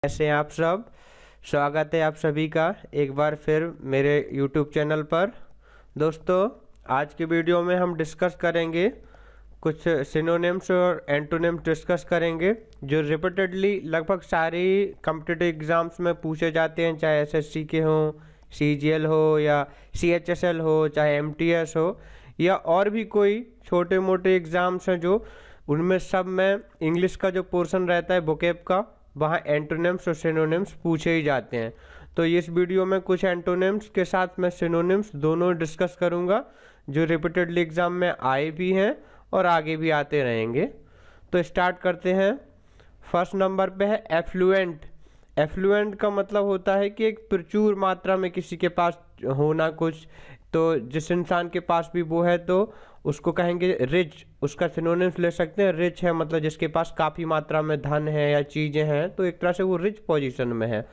कैसे हैं आप सब। स्वागत है आप सभी का एक बार फिर मेरे YouTube चैनल पर। दोस्तों, आज की वीडियो में हम डिस्कस करेंगे कुछ सिनोनिम्स और एंटोनिम्स डिस्कस करेंगे जो रिपीटेडली लगभग सारी कॉम्पिटिटिव एग्ज़ाम्स में पूछे जाते हैं, चाहे SSC के हों, CGL हो या CHSL हो, चाहे MTS हो या और भी कोई छोटे मोटे एग्ज़ाम्स हैं जो उनमें सब में इंग्लिश का जो पोर्शन रहता है वोकैब का, वहाँ एंटोनिम्स और सिनोनिम्स पूछे ही जाते हैं। तो इस वीडियो में कुछ एंटोनिम्स के साथ मैं सिनोनिम्स दोनों डिस्कस करूँगा जो रिपीटेडली एग्ज़ाम में आए भी हैं और आगे भी आते रहेंगे। तो स्टार्ट करते हैं। फर्स्ट नंबर पे है एफ्लुएंट। एफ्लुएंट का मतलब होता है कि एक प्रचुर मात्रा में किसी के पास होना कुछ, तो जिस इंसान के पास भी वो है तो उसको कहेंगे रिच। उसका सिनोनिम्स ले सकते हैं। रिच है मतलब जिसके पास काफ़ी मात्रा में धन है या चीज़ें हैं, तो एक तरह से वो रिच पोजीशन में है।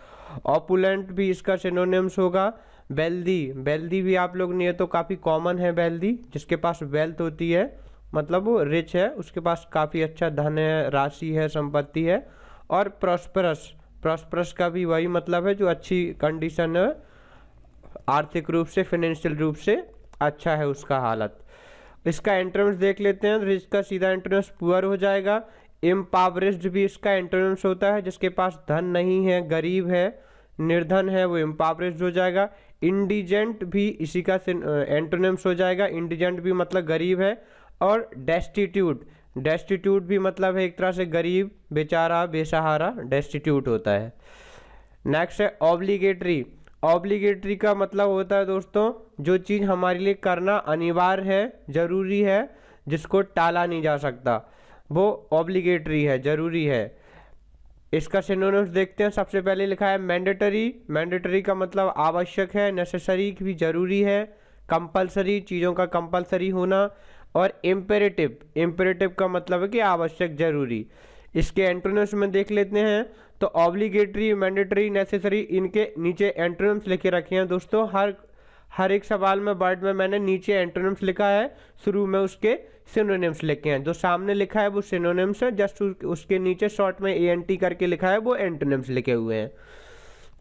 ऑपुलेंट भी इसका सिनोनिम्स होगा। वेल्दी, वेल्दी भी आप लोग नहीं है तो काफ़ी कॉमन है। वेल्दी जिसके पास वेल्थ होती है मतलब वो रिच है, उसके पास काफ़ी अच्छा धन है, राशि है, संपत्ति है। और प्रॉस्परस, प्रॉस्परस का भी वही मतलब है जो अच्छी कंडीशन है, आर्थिक रूप से, फाइनेंशियल रूप से अच्छा है उसका हालत। इसका एंटोनिम्स देख लेते हैं। रिच का सीधा एंटोनिम्स पुअर हो जाएगा। इम्पावरिश्ड भी इसका एंटोनिम्स होता है, जिसके पास धन नहीं है, गरीब है, निर्धन है, वो इम्पावरिश्ड हो जाएगा। इंडिजेंट भी इसी का एंटोनिम्स हो जाएगा। इंडिजेंट भी मतलब गरीब है। और डेस्टिट्यूट, डेस्टिट्यूट भी मतलब है एक तरह से गरीब, बेचारा, बेसहारा, डेस्टिट्यूट होता है। नेक्स्ट है ऑब्लिगेटरी। ऑब्लिगेटरी का मतलब होता है दोस्तों जो चीज़ हमारे लिए करना अनिवार्य है, जरूरी है, जिसको टाला नहीं जा सकता, वो ऑब्लिगेटरी है, जरूरी है। इसका सिनोनिम्स देखते हैं। सबसे पहले लिखा है मैंडेटरी। मैंडेटरी का मतलब आवश्यक है, नेसेसरी भी जरूरी है, कंपलसरी, चीज़ों का कंपलसरी होना। और इम्पेरेटिव, इम्पेरेटिव का मतलब है कि आवश्यक, जरूरी। इसके एंटोनिम्स में देख लेते हैं। तो ऑब्लिगेटरी, मैंडेटरी, नेसेसरी, इनके नीचे एंटोनिम्स लिखे रखे हैं दोस्तों। हर एक सवाल में वर्ड में मैंने नीचे एंटोनिम्स लिखा है, शुरू में उसके सिनोनिम्स लिखे हैं। जो सामने लिखा है वो सिनोनिम्स है, जस्ट उसके नीचे शॉर्ट में ANT करके लिखा है, वो एंटोनिम्स लिखे हुए हैं।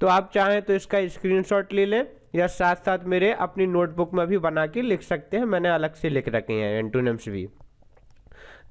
तो आप चाहें तो इसका स्क्रीनशॉट ले लें या साथ साथ मेरे अपनी नोटबुक में भी बना के लिख सकते हैं, मैंने अलग से लिख रखे हैं एंटोनिम्स भी।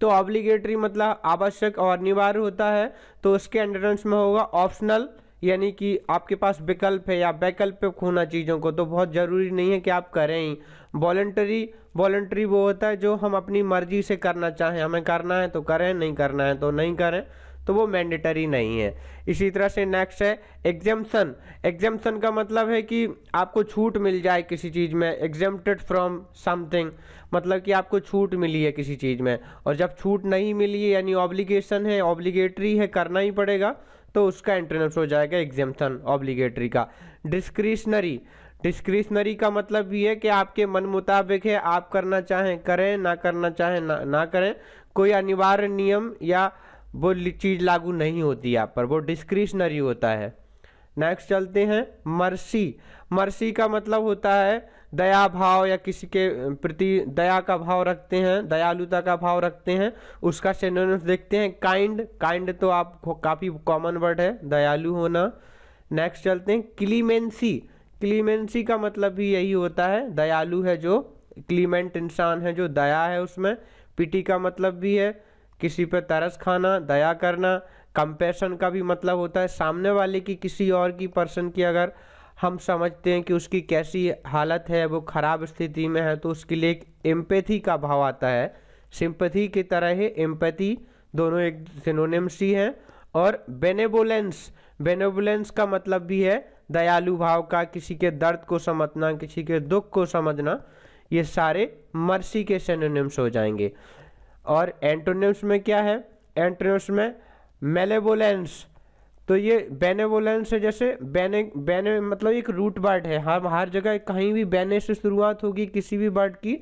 तो ऑब्लिगेटरी मतलब आवश्यक और अनिवार्य होता है, तो उसके एंटोनिम्स में होगा ऑप्शनल, यानी कि आपके पास विकल्प है या वैकल्पिक होना चीज़ों को, तो बहुत ज़रूरी नहीं है कि आप करें ही। वॉलंटरी, वॉलंटरी वो होता है जो हम अपनी मर्जी से करना चाहें, हमें करना है तो करें, नहीं करना है तो नहीं करें, तो वो मैंडेटरी नहीं है। इसी तरह से नेक्स्ट है एग्जेम्पशन। एग्जेम्पशन का मतलब है कि आपको छूट मिल जाए किसी चीज़ में। एग्जेम्प्टेड फ्रॉम समथिंग मतलब कि आपको छूट मिली है किसी चीज़ में, और जब छूट नहीं मिली है यानी ऑब्लिगेशन है, ऑब्लिगेटरी है, करना ही पड़ेगा, तो उसका एंटोनिम्स हो जाएगा एग्जेम्पशन, ऑब्लिगेटरी का। डिस्क्रिशनरी, डिस्क्रिशनरी का मतलब भी है कि आपके मन मुताबिक है, आप करना चाहें करें, ना करना चाहें ना करें, कोई अनिवार्य नियम या वो चीज़ लागू नहीं होती यहाँ पर, वो डिस्क्रिशनरी होता है। नेक्स्ट चलते हैं मर्सी। मर्सी का मतलब होता है दया भाव, या किसी के प्रति दया का भाव रखते हैं, दयालुता का भाव रखते हैं, उसका सिनोनिम्स देखते हैं। काइंड, काइंड तो आप काफ़ी कॉमन वर्ड है, दयालु होना। नेक्स्ट चलते हैं क्लीमेंसी। क्लीमेंसी का मतलब भी यही होता है, दयालु है जो, क्लीमेंट इंसान है जो दया है उसमें। पिटी का मतलब भी है किसी पर तरस खाना, दया करना। कंपैशन का भी मतलब होता है सामने वाले की, किसी और की पर्सन की अगर हम समझते हैं कि उसकी कैसी हालत है, वो खराब स्थिति में है, तो उसके लिए एक एम्पैथी का भाव आता है। सिंपैथी की तरह है एम्पैथी, दोनों एक सिनोनिम्स ही हैं। और बेनेवोलेंस, बेनेवोलेंस का मतलब भी है दयालु भाव का, किसी के दर्द को समझना, किसी के दुख को समझना, ये सारे मर्सी के सिनोनिम्स हो जाएंगे। और एंटोनिम्स में क्या है, एंटोनिम्स में मेलेवोलेंस, तो ये बेनेवोलेंस है, जैसे बेने बेने मतलब एक रूट वर्ड है, हर जगह कहीं भी बेने से शुरुआत होगी किसी भी वर्ड की,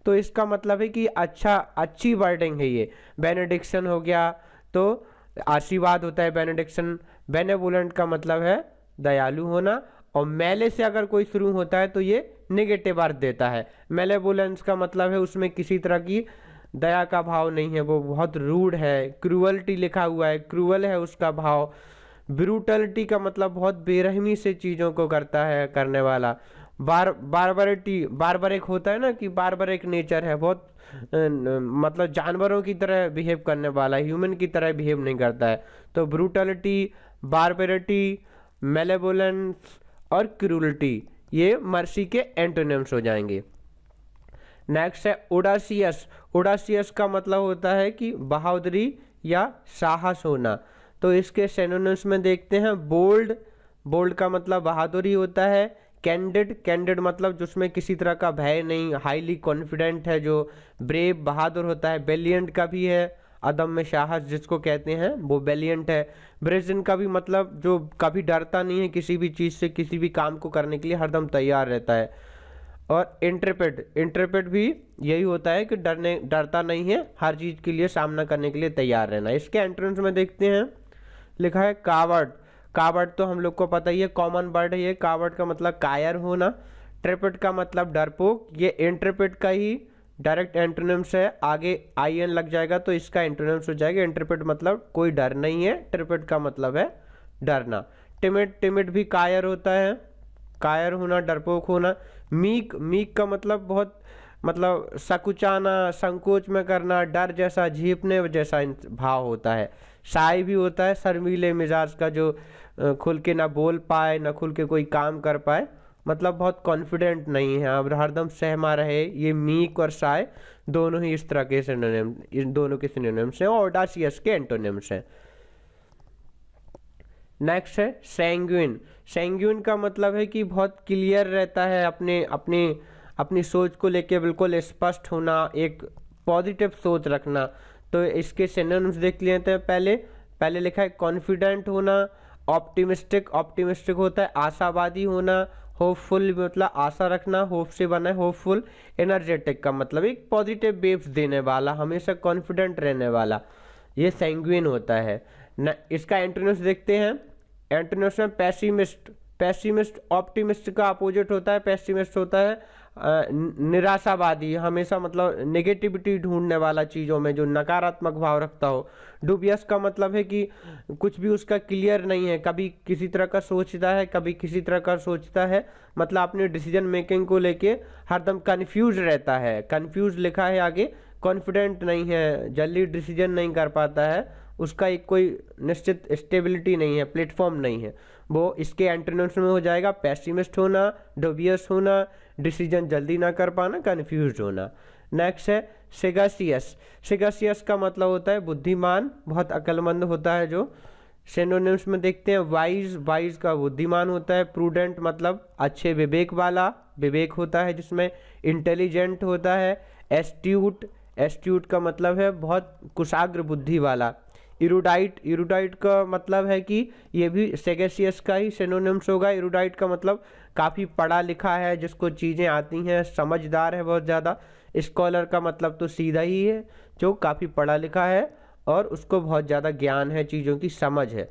तो इसका मतलब है कि अच्छा, अच्छी वर्डिंग है ये। बेनेडिक्शन हो गया तो आशीर्वाद होता है बेनेडिक्शन। बेनेवोलेंट का मतलब है दयालु होना। और मेले से अगर कोई शुरू होता है तो ये नेगेटिव अर्थ देता है। मेलेवोलेंस का मतलब है उसमें किसी तरह की दया का भाव नहीं है, वो बहुत रूड है। क्रूअल्टी लिखा हुआ है, क्रूअल है उसका भाव। ब्रूटलिटी का मतलब बहुत बेरहमी से चीज़ों को करता है करने वाला। बारबरिक होता है ना कि बारबरिक नेचर है, बहुत मतलब जानवरों की तरह बिहेव करने वाला, ह्यूमन की तरह बिहेव नहीं करता है। तो ब्रूटलिटी, बारबरिटी, मेलेवोलेंस और क्रूरल्टी ये मर्सी के एंटोनिम्स हो जाएंगे। नेक्स्ट है ओडासियस। ओडासियस का मतलब होता है कि बहादुरी या साहस होना। तो इसके सिनोनिम्स में देखते हैं बोल्ड। बोल्ड का मतलब बहादुरी होता है। कैंडिड, कैंडिड मतलब जिसमें किसी तरह का भय नहीं, हाईली कॉन्फिडेंट है जो। ब्रेव बहादुर होता है। बेलियंट का भी है, अदम्य साहस जिसको कहते हैं वो बेलियंट है। ब्रेजन का भी मतलब जो कभी डरता नहीं है किसी भी चीज़ से, किसी भी काम को करने के लिए हरदम तैयार रहता है। और इंट्रेपिड, इंट्रेपिड भी यही होता है कि डरता नहीं है, हर चीज़ के लिए सामना करने के लिए तैयार रहना। इसके एंट्रेंस में देखते हैं लिखा है कावर्ड। कावर्ड तो हम लोग को पता ही है, कॉमन वर्ड है ये। कावर्ड का मतलब कायर होना। ट्रेपिड का मतलब डरपोक। ये इंट्रेपिड का ही डायरेक्ट एंटोनिम्स है, आगे IN लग जाएगा तो इसका एंटोनिम्स हो जाएगा। इंट्रेपिड मतलब कोई डर नहीं है, ट्रेपिड का मतलब है डरना। टिमिड, टिमिड भी कायर होता है, कायर होना, डरपोक होना। मीक, मीक का मतलब बहुत मतलब सकुचाना, संकोच में करना, डर जैसा, झेपने जैसा भाव होता है। शाय भी होता है, शर्मीले मिजाज का जो खुल के ना बोल पाए ना खुल के कोई काम कर पाए, मतलब बहुत कॉन्फिडेंट नहीं है, अब हरदम सहमा रहे। ये मीक और शाय दोनों ही इस तरह के सिनोनिम, इन दोनों के सिनोनिम्स हैं और ऑडासियस के एंटोनिम्स हैं। नेक्स्ट है सैंग्विन। सैंग्विन का मतलब है कि बहुत क्लियर रहता है, अपनी सोच को लेके बिल्कुल स्पष्ट होना, एक पॉजिटिव सोच रखना। तो इसके सिनोनिम्स देख लेते हैं। पहले लिखा है कॉन्फिडेंट होना। ऑप्टिमिस्टिक, ऑप्टिमिस्टिक होता है आशावादी होना। होपफुल मतलब आशा रखना, होप से बना है होपफुल। एनर्जेटिक का मतलब एक पॉजिटिव वेव्स देने वाला, हमेशा कॉन्फिडेंट रहने वाला, ये सैंग्विन होता है न। इसका एंटोनिम्स देखते हैं। एंटोनिम्स में पैसिमिस्ट। पैसिमिस्ट ऑप्टिमिस्ट का अपोजिट होता है। पैसिमिस्ट होता है निराशावादी, हमेशा मतलब नेगेटिविटी ढूंढने वाला, चीज़ों में जो नकारात्मक भाव रखता हो। डुबियस का मतलब है कि कुछ भी उसका क्लियर नहीं है, कभी किसी तरह का सोचता है कभी किसी तरह का सोचता है, मतलब अपने डिसीजन मेकिंग को लेके हरदम कंफ्यूज रहता है। कंफ्यूज लिखा है आगे, कॉन्फिडेंट नहीं है, जल्दी डिसीजन नहीं कर पाता है, उसका एक कोई निश्चित स्टेबिलिटी नहीं है, प्लेटफॉर्म नहीं है, वो इसके एंटोनिम्स में हो जाएगा। पैसिमिस्ट होना, डुबियस होना, डिसीजन जल्दी ना कर पाना, कंफ्यूज होना। नेक्स्ट है सेगासियस। सेगासियस का मतलब होता है बुद्धिमान, बहुत अक्लमंद होता है जो। सिनोनिम्स में देखते हैं वाइज। वाइज का बुद्धिमान होता है। प्रूडेंट मतलब अच्छे विवेक वाला, विवेक होता है जिसमें। इंटेलिजेंट होता है। एस्ट्यूट, एस्ट्यूट का मतलब है बहुत कुशाग्र बुद्धि वाला। इरूडाइट, इरूडाइट का मतलब है कि ये भी सेगेसियस का ही सिनोनिम्स होगा। इरूडाइट का मतलब काफ़ी पढ़ा लिखा है, जिसको चीज़ें आती हैं, समझदार है बहुत ज़्यादा। स्कॉलर का मतलब तो सीधा ही है, जो काफ़ी पढ़ा लिखा है और उसको बहुत ज़्यादा ज्ञान है, चीज़ों की समझ है।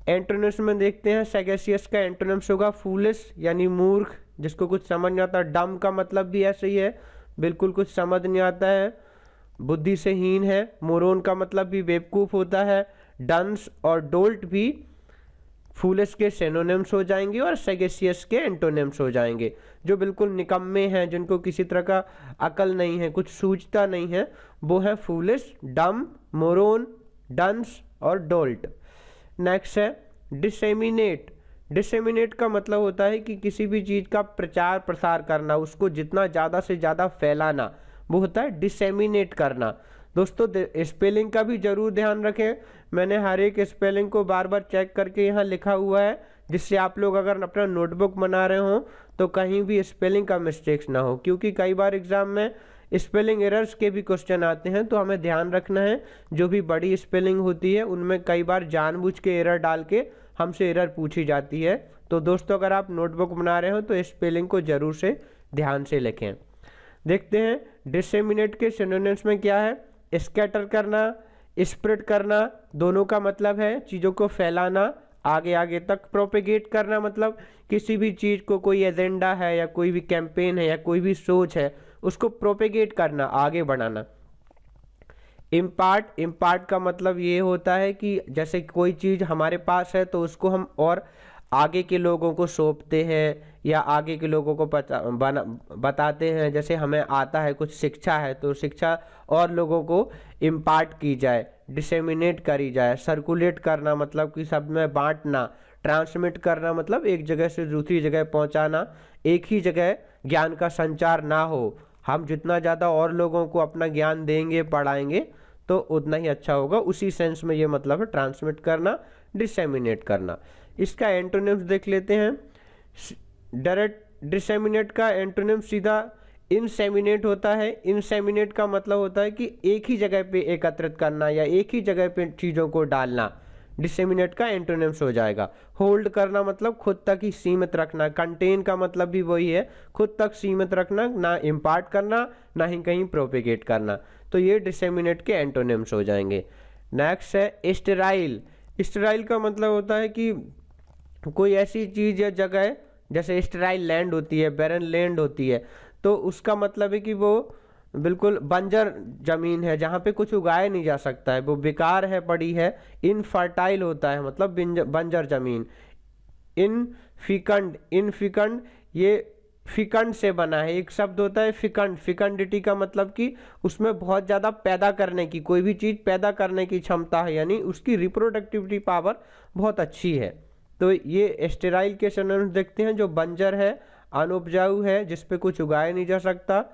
एंटोनिम्स में देखते हैं सेगेसियस का एंटोनिम्स होगा फूलिश यानी मूर्ख, जिसको कुछ समझ नहीं आता। डम का मतलब भी ऐसे ही है, बिल्कुल कुछ समझ नहीं आता है, बुद्धि से हीन है। मोरोन का मतलब भी बेवकूफ़ होता है। डंस और डोल्ट भी फूलिश के सिनोनिम्स हो जाएंगे और सेगेसियस के एंटोनिम्स हो जाएंगे। जो बिल्कुल निकम्मे हैं, जिनको किसी तरह का अकल नहीं है, कुछ सूझता नहीं है, वो है फूलिश, डम, मोरोन, डंस और डोल्ट। नेक्स्ट है डिसेमिनेट। डिसेमिनेट का मतलब होता है कि किसी भी चीज़ का प्रचार प्रसार करना, उसको जितना ज़्यादा से ज़्यादा फैलाना, वो होता है डिसेमिनेट करना। दोस्तों स्पेलिंग का भी जरूर ध्यान रखें, मैंने हर एक स्पेलिंग को बार बार चेक करके यहाँ लिखा हुआ है, जिससे आप लोग अगर अपना नोटबुक बना रहे हो तो कहीं भी स्पेलिंग का मिस्टेक्स ना हो, क्योंकि कई बार एग्जाम में स्पेलिंग एरर्स के भी क्वेश्चन आते हैं। तो हमें ध्यान रखना है, जो भी बड़ी स्पेलिंग होती है उनमें कई बार जानबूझ के एरर डाल के हमसे एरर पूछी जाती है। तो दोस्तों अगर आप नोटबुक बना रहे हो तो स्पेलिंग को जरूर से ध्यान से लिखें। देखते हैं डिसेमिनेट के सिनोनिम्स में क्या है। स्कैटर करना, स्प्रेड करना, दोनों का मतलब है चीज़ों को फैलाना, आगे आगे तक। प्रोपेगेट करना मतलब किसी भी चीज़ को, कोई एजेंडा है या कोई भी कैंपेन है या कोई भी सोच है, उसको प्रोपेगेट करना, आगे बढ़ाना। इम्पार्ट का मतलब ये होता है कि जैसे कोई चीज़ हमारे पास है तो उसको हम और आगे के लोगों को सौंपते हैं या आगे के लोगों को बताते हैं। जैसे हमें आता है कुछ शिक्षा है तो शिक्षा और लोगों को इम्पार्ट की जाए, डिसेमिनेट करी जाए। सर्कुलेट करना मतलब कि सब में बांटना। ट्रांसमिट करना मतलब एक जगह से दूसरी जगह पहुंचाना, एक ही जगह ज्ञान का संचार ना हो। हम जितना ज़्यादा और लोगों को अपना ज्ञान देंगे, पढ़ाएंगे तो उतना ही अच्छा होगा। उसी सेंस में ये मतलब है ट्रांसमिट करना, डिसेमिनेट करना। इसका एंटोनिम्स देख लेते हैं। डायरेक्ट डिसेमिनेट का एंटोनिम सीधा इनसेमिनेट होता है। इनसेमिनेट का मतलब होता है कि एक ही जगह पे एकत्रित करना या एक ही जगह पे चीज़ों को डालना। डिसेमिनेट का एंटोनिम्स हो जाएगा। होल्ड करना मतलब खुद तक ही सीमित रखना। कंटेन का मतलब भी वही है, खुद तक सीमित रखना, ना इम्पार्ट करना ना ही कहीं प्रोपेगेट करना। तो ये डिसेमिनेट के एंटोनिम्स हो जाएंगे। नेक्स्ट है स्टेराइल। स्टेराइल का मतलब होता है कि कोई ऐसी चीज़ या जगह, जैसे स्टेराइल लैंड होती है, बैरन लैंड होती है, तो उसका मतलब है कि वो बिल्कुल बंजर जमीन है जहाँ पे कुछ उगाया नहीं जा सकता है, वो बेकार है, पड़ी है। इनफर्टाइल होता है मतलब बंजर जमीन। इनफिकंड ये फिकंड से बना है। एक शब्द होता है फिकंड। फिकंडिटी का मतलब कि उसमें बहुत ज़्यादा पैदा करने की, कोई भी चीज़ पैदा करने की क्षमता है, यानी उसकी रिप्रोडक्टिविटी पावर बहुत अच्छी है। तो ये स्टेराइल के सिनोनिम्स देखते हैं। जो बंजर है, अनउपजाऊ है, जिस पे कुछ उगाया नहीं जा सकता,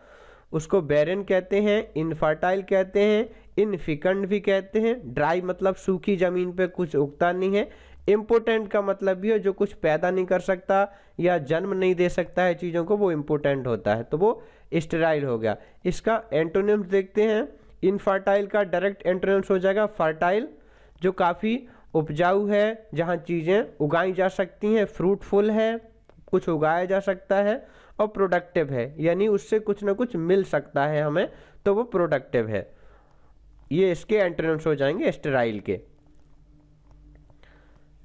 उसको बैरन कहते हैं। इनफर्टाइल कहते हैं। इनफिकंड भी कहते हैं। ड्राई मतलब सूखी ज़मीन पे कुछ उगता नहीं है। इम्पोर्टेंट का मतलब भी है जो कुछ पैदा नहीं कर सकता या जन्म नहीं दे सकता है चीज़ों को, वो इम्पोर्टेंट होता है, तो वो स्टेराइल हो गया। इसका एंटोनिम्स देखते हैं। इनफर्टाइल का डायरेक्ट एंटोनिम्स हो जाएगा फर्टाइल, जो काफ़ी उपजाऊ है, जहाँ चीज़ें उगाई जा सकती हैं। फ्रूटफुल है, कुछ उगाया जा सकता है। और प्रोडक्टिव है, यानी उससे कुछ ना कुछ मिल सकता है हमें, तो वो प्रोडक्टिव है। ये इसके एंटोनिम्स हो जाएंगे स्टेराइल के।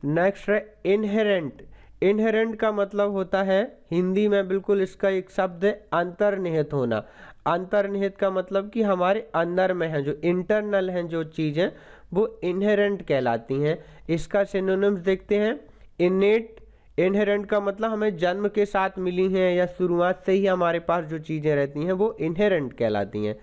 नेक्स्ट है इनहेरेंट। इनहेरेंट का मतलब होता है, हिंदी में बिल्कुल इसका एक शब्द है, अंतर्निहित होना। अंतर्निहित का मतलब कि हमारे अंदर में है, जो इंटरनल हैं जो चीज़ें, वो इनहेरेंट कहलाती हैं। इसका सिनोनिम्स देखते हैं। इनेट। इनहेरेंट का मतलब हमें जन्म के साथ मिली हैं या शुरुआत से ही हमारे पास जो चीज़ें रहती हैं वो इनहेरेंट कहलाती हैं।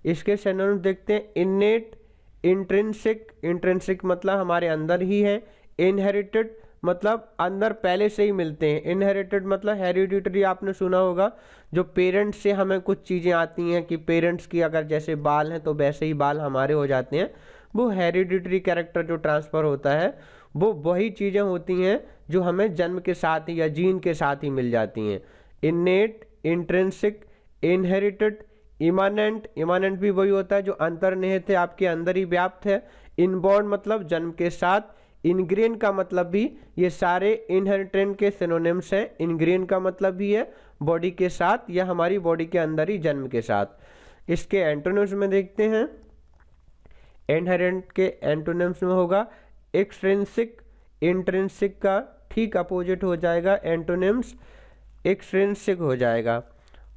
इसके सिनोनिम्स देखते हैं। इनेट, इंट्रिंसिक। इंट्रिंसिक मतलब हमारे अंदर ही है। इनहेरिटेड मतलब अंदर पहले से ही मिलते हैं। इनहेरिटेड मतलब हेरिडिटरी, आपने सुना होगा, जो पेरेंट्स से हमें कुछ चीज़ें आती हैं कि पेरेंट्स की अगर जैसे बाल हैं तो वैसे ही बाल हमारे हो जाते हैं, वो हेरिडिटरी कैरेक्टर जो ट्रांसफ़र होता है, वो वही चीज़ें होती हैं जो हमें जन्म के साथ ही या जीन के साथ ही मिल जाती हैं। इनेट, इंट्रिंसिक, इनहेरिटेड, इमानेंट। इमानेंट भी वही होता है जो अंतर्निहित है, आपके अंदर ही व्याप्त है। इनबॉर्न मतलब जन्म के साथ। इनग्रेन का मतलब भी, ये सारे इनहेरिटेंट के सिनोनिम्स हैं। इनग्रेन का मतलब भी है बॉडी के साथ या हमारी बॉडी के अंदर ही जन्म के साथ। इसके एंटोनिम्स में देखते हैं। इनहेरेंट के एंटोनिम्स में होगा एक्सट्रिंसिक। इंट्रिंसिक का ठीक अपोजिट हो जाएगा एंटोनिम्स, एक्सट्रिंसिक हो जाएगा।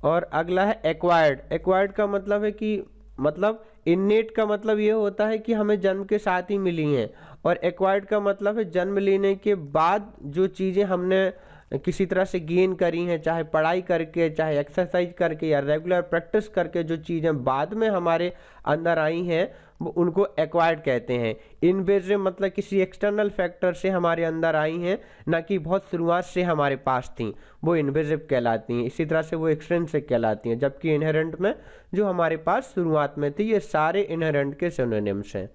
और अगला है एक्वायर्ड। एक्वायर्ड का मतलब है कि मतलब इन्नेट का मतलब ये होता है कि हमें जन्म के साथ ही मिली हैं, और एक्वायर्ड का मतलब है जन्म लेने के बाद जो चीज़ें हमने किसी तरह से गेन करी हैं, चाहे पढ़ाई करके, चाहे एक्सरसाइज करके या रेगुलर प्रैक्टिस करके, जो चीज़ें बाद में हमारे अंदर आई हैं वो उनको एक्वायर्ड कहते हैं। इनवेजिव मतलब किसी एक्सटर्नल फैक्टर से हमारे अंदर आई हैं, ना कि बहुत शुरुआत से हमारे पास थी, वो इनवेजिव कहलाती हैं। इसी तरह से वो एक्सट्रिंसिक कहलाती हैं, जबकि इनहेरेंट में जो हमारे पास शुरुआत में थी। ये सारे इनहेरेंट के सिनोनिम्स हैं।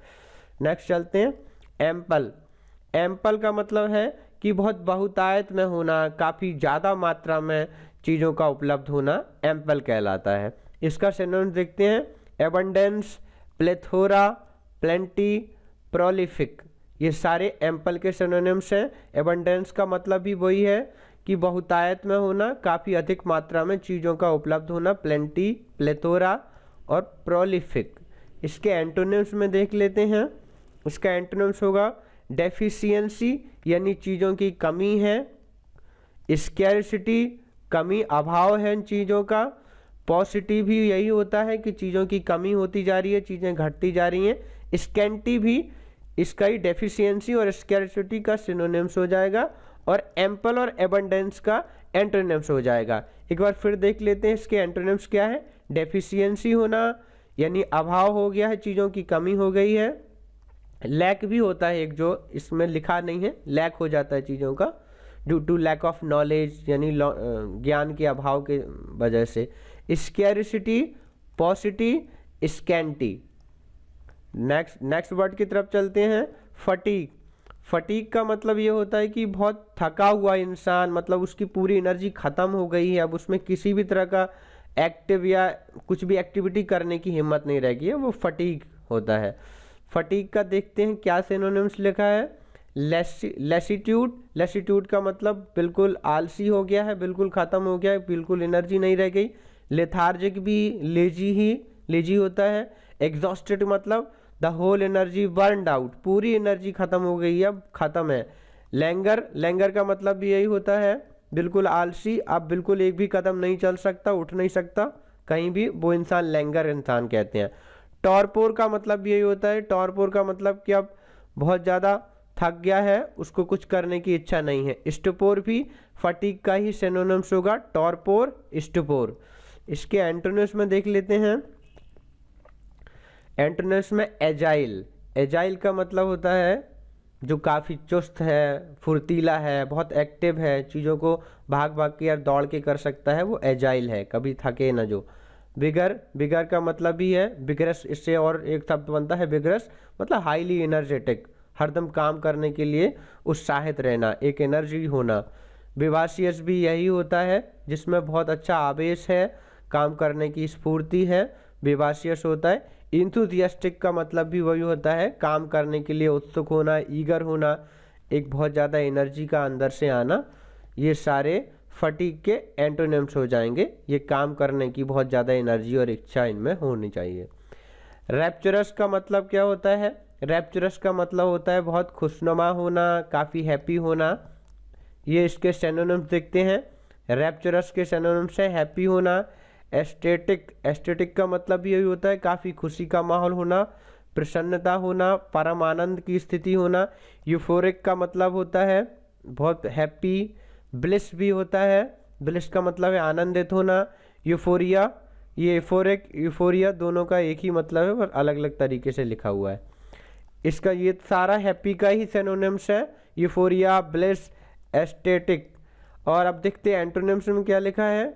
नेक्स्ट चलते हैं। एम्पल। एम्पल का मतलब है कि बहुत बहुतायत में होना, काफ़ी ज़्यादा मात्रा में चीज़ों का उपलब्ध होना एम्पल कहलाता है। इसका सिनोनिम्स देखते हैं। एबंडेंस, प्लेथोरा, प्लेंटी, प्रोलिफिक, ये सारे एम्पल के सिनोनिम्स हैं। एबंडेंस का मतलब भी वही है कि बहुतायत में होना, काफ़ी अधिक मात्रा में चीज़ों का उपलब्ध होना। प्लेंटी, प्लेथोरा और प्रोलिफिक। इसके एंटोनिम्स में देख लेते हैं। इसका एंटोनिम्स होगा डेफिशिएंसी, यानी चीज़ों की कमी है। स्कैरसिटी, कमी, अभाव है इन चीज़ों का। पॉसिटी भी यही होता है कि चीज़ों की कमी होती जा रही है, चीज़ें घटती जा रही हैं। स्कैंटी भी इसका ही डेफिशिएंसी और स्कैर्सिटी का सिनोनिम्स हो जाएगा, और एम्पल और एबंडेंस का एंटोनिम्स हो जाएगा। एक बार फिर देख लेते हैं इसके एंटोनिम्स क्या है। डेफिशिएंसी होना यानी अभाव हो गया है, चीज़ों की कमी हो गई है। लैक भी होता है एक, जो इसमें लिखा नहीं है, लैक हो जाता है चीज़ों का due to lack of knowledge, यानी ज्ञान के अभाव के वजह से। Scarcity, paucity, scanty. Next word की तरफ चलते हैं। फटीग। फटीग का मतलब ये होता है कि बहुत थका हुआ इंसान, मतलब उसकी पूरी एनर्जी ख़त्म हो गई है, अब उसमें किसी भी तरह का एक्टिव या कुछ भी एक्टिविटी करने की हिम्मत नहीं रह गई है, वो फटीग होता है। फटीग का देखते हैं क्या सिनोनिम्स लिखा है। लेसीट्यूड। लेसीट्यूड का मतलब बिल्कुल आलसी हो गया है, बिल्कुल ख़त्म हो गया है, बिल्कुल एनर्जी नहीं रह गई। लेथार्जिक भी लेजी होता है। एग्जॉस्टेड मतलब the whole energy burned out, पूरी एनर्जी खत्म हो गई है, अब खत्म है। लैंगर का मतलब भी यही होता है, बिल्कुल आलसी, अब बिल्कुल एक भी कदम नहीं चल सकता, उठ नहीं सकता कहीं भी, वो इंसान लैंगर इंसान कहते हैं। टॉरपोर का मतलब भी यही होता है। टॉरपोर का मतलब कि अब बहुत ज़्यादा थक गया है, उसको कुछ करने की इच्छा नहीं है। स्टुपोर भी फटीग का ही सिनोनिम्स होगा, टॉरपोर, स्टुपोर। इसके एंटोनिम्स में देख लेते हैं। एंटोनिम्स में एजाइल। एजाइल का मतलब होता है जो काफ़ी चुस्त है, फुर्तीला है, बहुत एक्टिव है, चीज़ों को भाग भाग के या दौड़ के कर सकता है, वो एजाइल है, कभी थके ना जो। बिगर का मतलब भी है बिगरस, इससे और एक शब्द बनता है बिगरस, मतलब हाईली एनर्जेटिक, हरदम काम करने के लिए उत्साहित रहना, एक एनर्जी होना। विवासियस भी यही होता है, जिसमें बहुत अच्छा आवेश है, काम करने की स्फूर्ति है, विवासियस होता है। इंथुजियास्टिक का मतलब भी वही होता है, काम करने के लिए उत्सुक होना, ईगर होना, एक बहुत ज़्यादा एनर्जी का अंदर से आना। ये सारे फटीग के एंटोनिम्स हो जाएंगे, ये काम करने की बहुत ज़्यादा एनर्जी और इच्छा इनमें होनी चाहिए। रैप्चरस का मतलब क्या होता है। रैप्चरस का मतलब होता है बहुत खुशनुमा होना, काफ़ी हैप्पी होना। ये इसके सिनोनिम्स देखते हैं। रैप्चरस के सिनोनिम्स हैं हैप्पी होना। एस्थेटिक का मतलब भी यही होता है काफ़ी खुशी का माहौल होना, प्रसन्नता होना, परम आनंद की स्थिति होना। यूफोरिक का मतलब होता है बहुत हैप्पी। ब्लिस भी होता है, ब्लिस का मतलब है आनंदित होना। यूफोरिया, ये यूफोरिया दोनों का एक ही मतलब है, पर अलग अलग तरीके से लिखा हुआ है। इसका ये सारा हैप्पी का ही सिनोनिम्स है, यूफोरिया, ब्लिस, एस्थेटिक। और अब देखते हैं एंटोनिम्स में क्या लिखा है।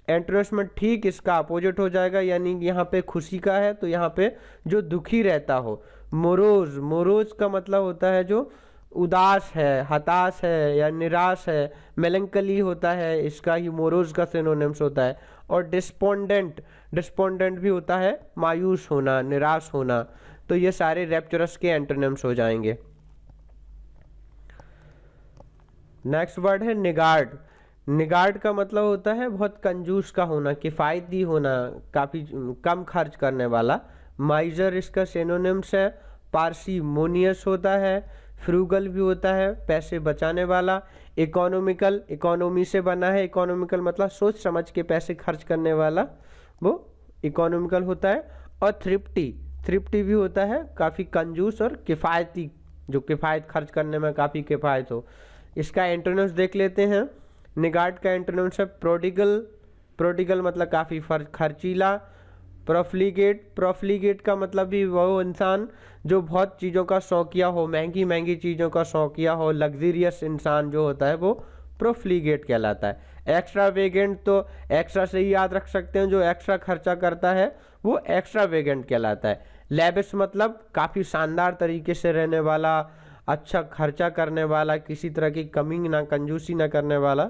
एंटोनिम्स में ठीक इसका अपोजिट हो जाएगा, यानी यहाँ पे खुशी का है तो यहाँ पे जो दुखी रहता हो। मोरोज का मतलब होता है जो उदास है, हताश है या निराश है। मेलंकली होता है, इसका ही मोरोज का सिनोनिम्स होता है। और डिस्पोंडेंट भी होता है मायूस होना, निराश होना। तो ये सारे रैप्चरस के एंटोनिम्स हो जाएंगे। नेक्स्ट वर्ड है निगार्ड। निगार्ड का मतलब होता है बहुत कंजूस का होना, किफ़ायती होना, काफ़ी कम खर्च करने वाला। माइजर इसका सिनोनिम्स है पार्सिमोनियस होता है, फ्रूगल भी होता है पैसे बचाने वाला। इकोनॉमिकल, इकोनॉमी से बना है, इकोनॉमिकल मतलब सोच समझ के पैसे खर्च करने वाला, वो इकोनॉमिकल होता है। और थ्रिफ्टी भी होता है काफ़ी कंजूस और किफ़ायती, जो किफ़ायत खर्च करने में काफ़ी किफ़ायत हो। इसका एंटोनिम्स देख लेते हैं। निगार्ड का एंटोनिम्स है प्रोडिगल मतलब काफ़ी खर्चीला। प्रोफ्लीगेट का मतलब भी वो इंसान जो बहुत चीज़ों का शौकिया हो, महंगी महंगी चीज़ों का शौकिया हो, लग्जरियस इंसान जो होता है वो प्रोफ्लीगेट कहलाता है। एक्स्ट्रावेगेंट तो एक्स्ट्रा से ही याद रख सकते हैं, जो एक्स्ट्रा खर्चा करता है वो एक्स्ट्रावेगेंट कहलाता है। लेविश मतलब काफ़ी शानदार तरीके से रहने वाला, अच्छा खर्चा करने वाला, किसी तरह की कमी ना, कंजूसी ना करने वाला।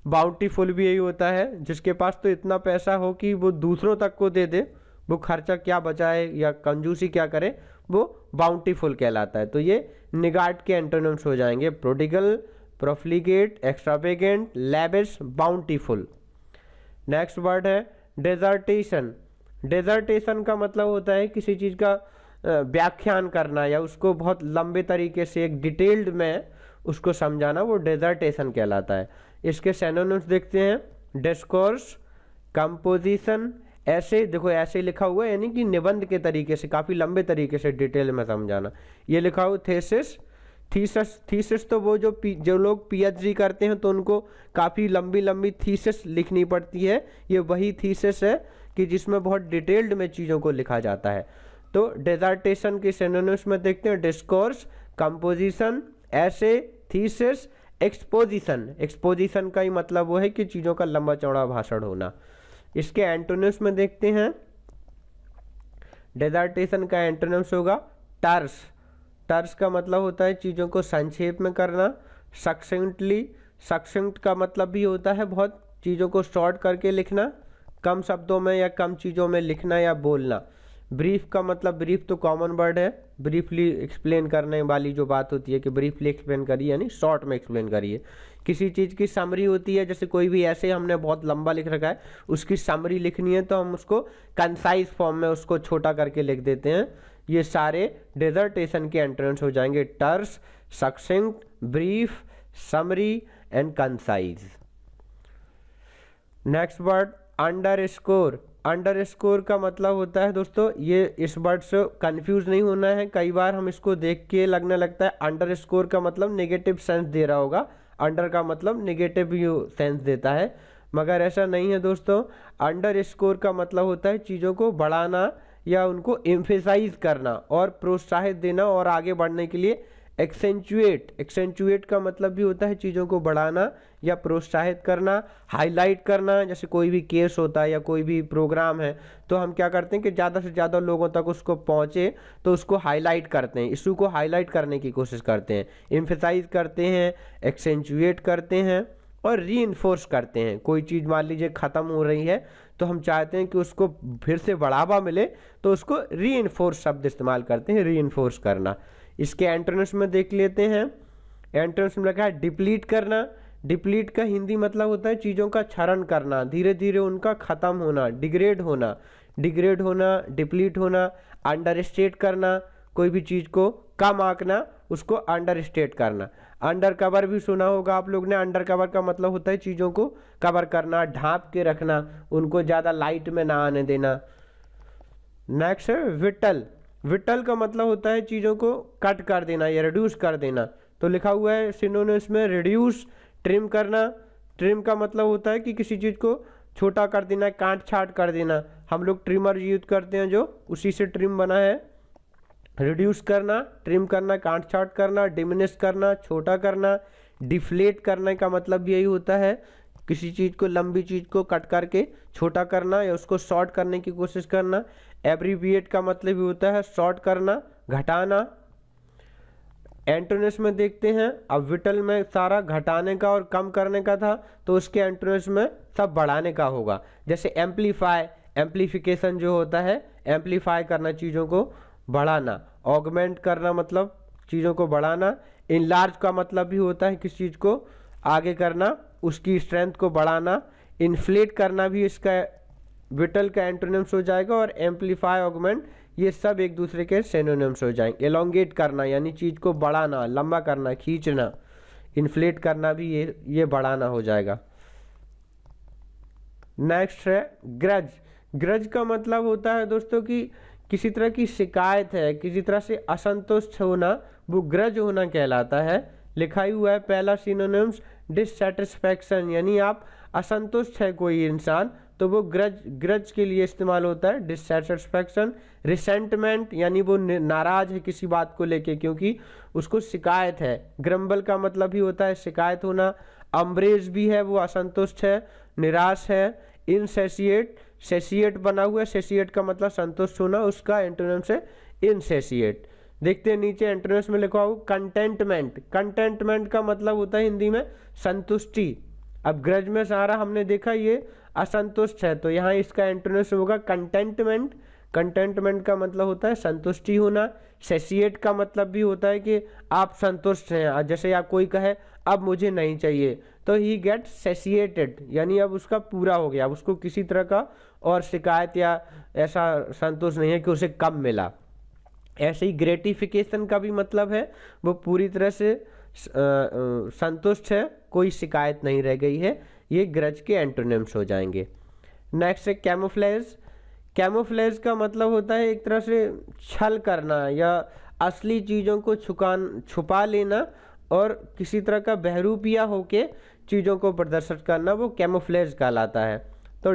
बाउंटीफुल भी यही होता है, जिसके पास तो इतना पैसा हो कि वो दूसरों तक को दे दे, वो खर्चा क्या बचाए या कंजूसी क्या करे, वो बाउंटीफुल कहलाता है। तो ये निगार्ड के एंटोनिम्स हो जाएंगे, prodigal, profligate, extravagant, lavish, bountiful. Next word है डेजर्टेशन। डेजर्टेशन का मतलब होता है किसी चीज़ का व्याख्यान करना या उसको बहुत लंबे तरीके से एक डिटेल्ड में उसको समझाना, वो डेजर्टेशन कहलाता है। इसके सिनोनिम्स देखते हैं। डिस्कोर्स, कंपोजिशन, ऐसे देखो ऐसे लिखा हुआ है यानी कि निबंध के तरीके से, काफ़ी लंबे तरीके से डिटेल में समझाना। ये लिखा हुआ थेसिस, थीसिस तो वो जो लोग पीएचडी करते हैं तो उनको काफ़ी लंबी लंबी थीसिस लिखनी पड़ती है। ये वही थीसिस है कि जिसमें बहुत डिटेल्ड में चीज़ों को लिखा जाता है। तो डिसर्टेशन के सिनोनिम्स में देखते हैं डिस्कोर्स, कंपोजिशन, ऐसे, थीसिस, एक्सपोजिशन। एक्सपोजिशन का ही मतलब वो है कि चीज़ों का लंबा चौड़ा भाषण होना। इसके एंटोनिम्स में देखते हैं, डिसर्टेशन का एंटोनिम्स होगा टर्स। टर्स का मतलब होता है चीज़ों को संक्षेप में करना। सक्सेंटली, सक्सेंट का मतलब भी होता है बहुत चीज़ों को शॉर्ट करके लिखना, कम शब्दों में या कम चीज़ों में लिखना या बोलना। ब्रीफ का मतलब, ब्रीफ तो कॉमन वर्ड है, ब्रीफली एक्सप्लेन करने वाली जो बात होती है कि ब्रीफली एक्सप्लेन करिए यानी शॉर्ट में एक्सप्लेन करिए। किसी चीज़ की समरी होती है, जैसे कोई भी ऐसे हमने बहुत लंबा लिख रखा है, उसकी समरी लिखनी है तो हम उसको कंसाइज फॉर्म में उसको छोटा करके लिख देते हैं। ये सारे डिसर्टेशन के एंट्रेंस हो जाएंगे, terse, succinct, brief, summary and concise. Next word underscore. Underscore का मतलब होता है दोस्तों, ये इस वर्ड से कंफ्यूज नहीं होना है। कई बार हम इसको देख के लगने लगता है अंडरस्कोर का मतलब नेगेटिव सेंस दे रहा होगा, अंडर का मतलब नेगेटिव सेंस देता है, मगर ऐसा नहीं है दोस्तों। अंडरस्कोर का मतलब होता है चीज़ों को बढ़ाना या उनको एम्फेसाइज करना और प्रोत्साहित देना और आगे बढ़ने के लिए एक्सेंचुएट। एक्सेंचुएट का मतलब भी होता है चीज़ों को बढ़ाना या प्रोत्साहित करना, हाईलाइट करना। जैसे कोई भी केस होता है या कोई भी प्रोग्राम है तो हम क्या करते हैं कि ज़्यादा से ज़्यादा लोगों तक उसको पहुँचे तो उसको हाईलाइट करते हैं, इशू को हाईलाइट करने की कोशिश करते हैं, एम्फेसाइज करते हैं, एक्सेंचुएट करते हैं और रीइंफोर्स करते हैं। कोई चीज़ मान लीजिए ख़त्म हो रही है तो हम चाहते हैं कि उसको फिर से बढ़ावा मिले तो उसको रीइंफोर्स शब्द इस्तेमाल करते हैं, रीइंफोर्स करना। इसके एंटोनिम्स में देख लेते हैं। एंटोनिम्स में लिखा है डिप्लीट करना। डिप्लीट का हिंदी मतलब होता है चीज़ों का क्षरण करना, धीरे धीरे उनका ख़त्म होना, डिग्रेड होना। डिग्रेड होना, डिप्लीट होना। अंडरस्टेट करना, कोई भी चीज़ को कम आंकना, उसको अंडरस्टेट करना। अंडर कवर भी सुना होगा आप लोग ने। अंडर कवर का मतलब होता है चीज़ों को कवर करना, ढांप के रखना, उनको ज़्यादा लाइट में ना आने देना। नेक्स्ट है विटल। विटल का मतलब होता है चीज़ों को कट कर देना या रिड्यूस कर देना। तो लिखा हुआ है सिनोनिम्स में रिड्यूस, ट्रिम करना। ट्रिम का मतलब होता है कि किसी चीज़ को छोटा कर देना, काट छाट कर देना। हम लोग ट्रिमर यूज करते हैं जो, उसी से ट्रिम बना है। रिड्यूस करना, ट्रिम करना, काट छाट करना, डिमिनिश करना, छोटा करना। डिफ्लेट करने का मतलब यही होता है किसी चीज़ को, लंबी चीज़ को कट करके छोटा करना या उसको शॉर्ट करने की कोशिश करना। एब्रीविएट का मतलब भी होता है शॉर्ट करना, घटाना। एंटोनिम्स में देखते हैं। अब विटल में सारा घटाने का और कम करने का था तो उसके एंटोनिम्स में सब बढ़ाने का होगा। जैसे एम्पलीफाई, एम्पलीफिकेशन जो होता है, एम्पलीफाई करना, चीज़ों को बढ़ाना। ऑगमेंट करना मतलब चीज़ों को बढ़ाना। इनलार्ज का मतलब भी होता है किसी चीज़ को आगे करना, उसकी स्ट्रेंथ को बढ़ाना। इन्फ्लेट करना भी इसका विटल का एंटोनिम्स हो जाएगा। और एम्पलीफाई, ऑगमेंट, ये सब एक दूसरे के सिनोनिम्स हो जाएंगे। एलोंगेट करना यानी चीज़ को बढ़ाना, लंबा करना, खींचना। इन्फ्लेट करना भी ये बढ़ाना हो जाएगा। नेक्स्ट है ग्रज। ग्रज का मतलब होता है दोस्तों कि किसी तरह की शिकायत है, किसी तरह से असंतुष्ट होना, वो ग्रज होना कहलाता है। लिखा ही हुआ है पहला सिनोनिम्स डिससैटिस्फैक्शन, यानी आप असंतुष्ट है कोई इंसान तो वो ग्रज के लिए इस्तेमाल होता है, डिससैटिस्फैक्शन। रिसेंटमेंट यानी वो नाराज है किसी बात को लेके क्योंकि उसको शिकायत है। ग्रम्बल का मतलब भी होता है शिकायत होना। अम्ब्रेज भी है, वो असंतुष्ट है, निराश है। इनसेसिएट, सेसिएट बना हुआ है, सेसिएट का मतलब संतुष्ट होना, उसका एंटोनिम्स है इनसेसिएट। देखते हैं नीचे एंटोनिम्स में लिखा हुआ कंटेंटमेंट। कंटेंटमेंट का मतलब होता है हिंदी में संतुष्टि। अब ग्रज में सारा हमने देखा ये असंतुष्ट है तो यहाँ इसका एंटोनिम्स होगा कंटेंटमेंट। कंटेंटमेंट का मतलब होता है संतुष्टि होना। सेसिएट का मतलब भी होता है कि आप संतुष्ट हैं। जैसे आप कोई कहे अब मुझे नहीं चाहिए तो ही गेट सेसिएटेड, यानी अब उसका पूरा हो गया, अब उसको किसी तरह का और शिकायत या ऐसा संतोष नहीं है कि उसे कम मिला। ऐसे ही ग्रेटिफिकेशन का भी मतलब है वो पूरी तरह से संतुष्ट है, कोई शिकायत नहीं रह गई है। ये ग्रज के एंटोनिम्स हो जाएंगे। नेक्स्ट है कैमोफ्लेज। कैमोफ्लेज का मतलब होता है एक तरह से छल करना या असली चीज़ों को छुपा लेना और किसी तरह का बहरूपिया होके चीज़ों को प्रदर्शित करना, वो कैमोफ्लेज कहलाता है। तो